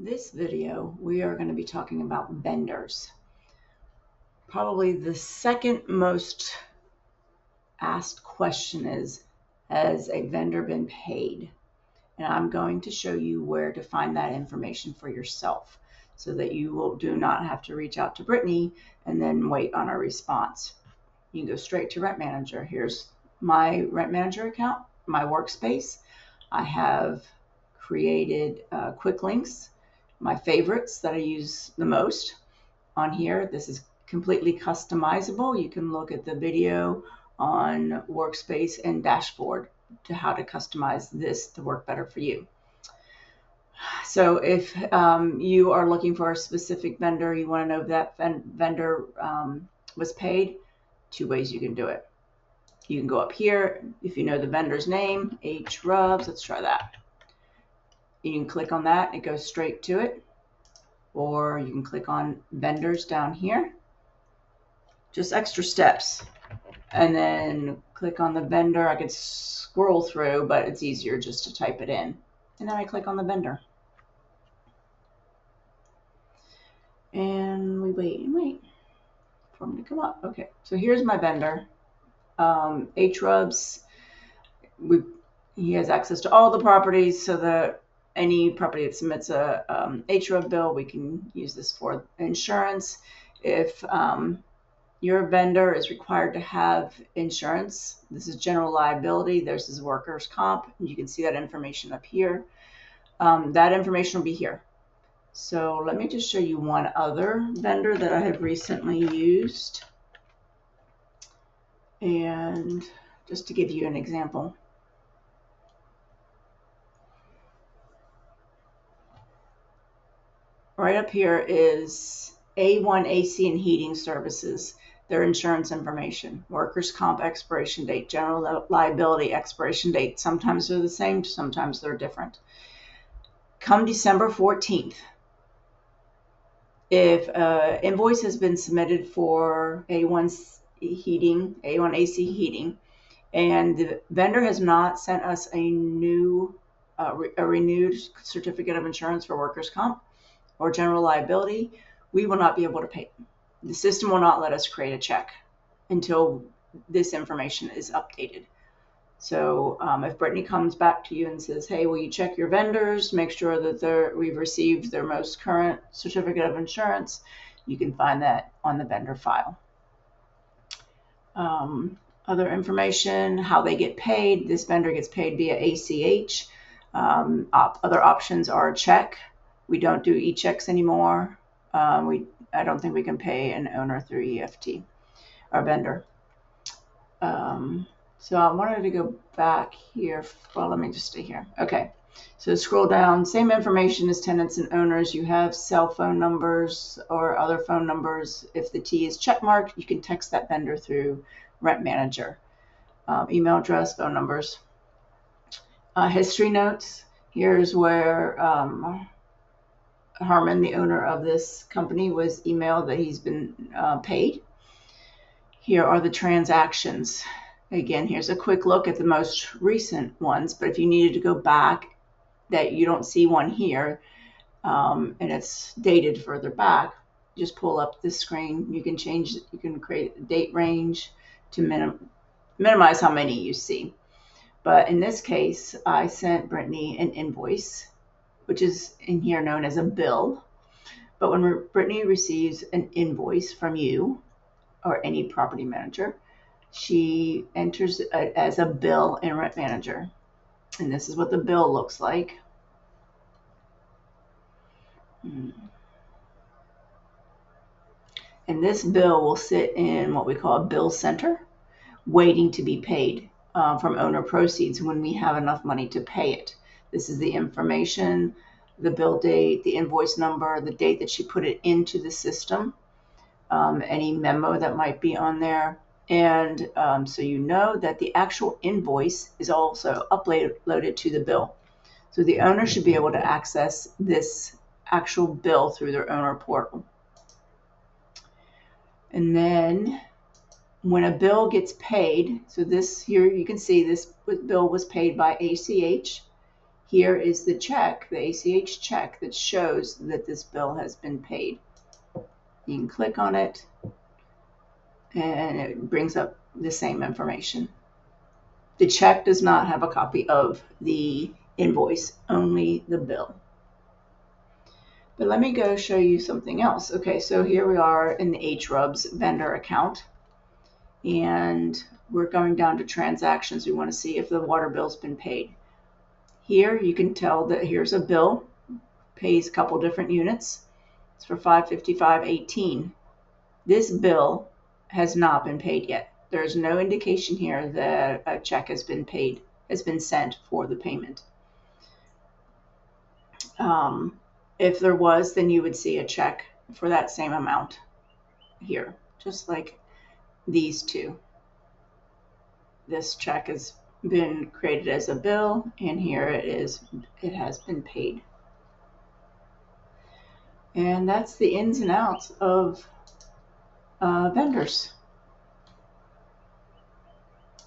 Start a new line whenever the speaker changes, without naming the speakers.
This video, we are going to be talking about vendors. Probably the second most asked question is, has a vendor been paid? And I'm going to show you where to find that information for yourself so that you do not have to reach out to Brittany and then wait on a response. You can go straight to Rent Manager. Here's my Rent Manager account, my workspace. I have created quick links, my favorites that I use the most on here. This is completely customizable. You can look at the video on workspace and dashboard to how to customize this to work better for you. So if you are looking for a specific vendor, you want to know if that vendor was paid, two ways you can do it. You can go up here, if you know the vendor's name, H Rubs, let's try that. You can click on that, it goes straight to it. Or you can click on vendors down here, just extra steps. And then click on the vendor. I could scroll through, but it's easier just to type it in. And then I click on the vendor. And we wait and wait for them to come up. Okay, so here's my vendor. H Rubs, he has access to all the properties, so that any property that submits a H Rub bill, we can use this for insurance. If your vendor is required to have insurance, this is general liability, there's his workers' comp, and you can see that information up here. That information will be here. So let me just show you one other vendor that I have recently used. And just to give you an example. Right up here is A1 AC and Heating Services, their insurance information, workers' comp expiration date, general liability expiration date. Sometimes they're the same, sometimes they're different. Come December 14th, if an invoice has been submitted for A1 heating, A1 AC heating, and the vendor has not sent us a renewed certificate of insurance for workers' comp or general liability, we will not be able to pay. The system will not let us create a check until this information is updated. So if Brittany comes back to you and says, hey, will you check your vendors, make sure that we've received their most current certificate of insurance, you can find that on the vendor file. Other information, how they get paid. This vendor gets paid via ACH. Other options are check. We don't do e-checks anymore. I don't think we can pay an owner through EFT, our vendor. So I wanted to go back here. Well, let me just stay here. Okay, so scroll down. Same information as tenants and owners. You have cell phone numbers or other phone numbers. If the T is checkmarked, you can text that vendor through Rent Manager. Email address, phone numbers. History notes. Here's where Harmon, the owner of this company, was emailed that he's been paid. Here are the transactions. Again, here's a quick look at the most recent ones, but if you needed to go back that you don't see one here, and it's dated further back, just pull up this screen. You can change, you can create a date range to minimize how many you see. But in this case, I sent Brittany an invoice, which is in here known as a bill. But when Brittany receives an invoice from you or any property manager, she enters it as a bill in Rent Manager. And this is what the bill looks like. And this bill will sit in what we call a bill center, waiting to be paid from owner proceeds when we have enough money to pay it. This is the information, the bill date, the invoice number, the date that she put it into the system, any memo that might be on there. And so you know that the actual invoice is also uploaded to the bill. So the owner should be able to access this actual bill through their owner portal. And then when a bill gets paid, so this here you can see this bill was paid by ACH. Here is the check, the ACH check, that shows that this bill has been paid. You can click on it and it brings up the same information. The check does not have a copy of the invoice, only the bill. But let me go show you something else. Okay, so here we are in the HRUBS vendor account, and we're going down to transactions. We want to see if the water bill's been paid. Here you can tell that here's a bill, pays a couple different units. It's for $555.18. This bill has not been paid yet. There's no indication here that a check has been paid, has been sent for the payment. If there was, then you would see a check for that same amount here, just like these two. This check has been created as a bill, and here it is, it has been paid. And that's the ins and outs of vendors.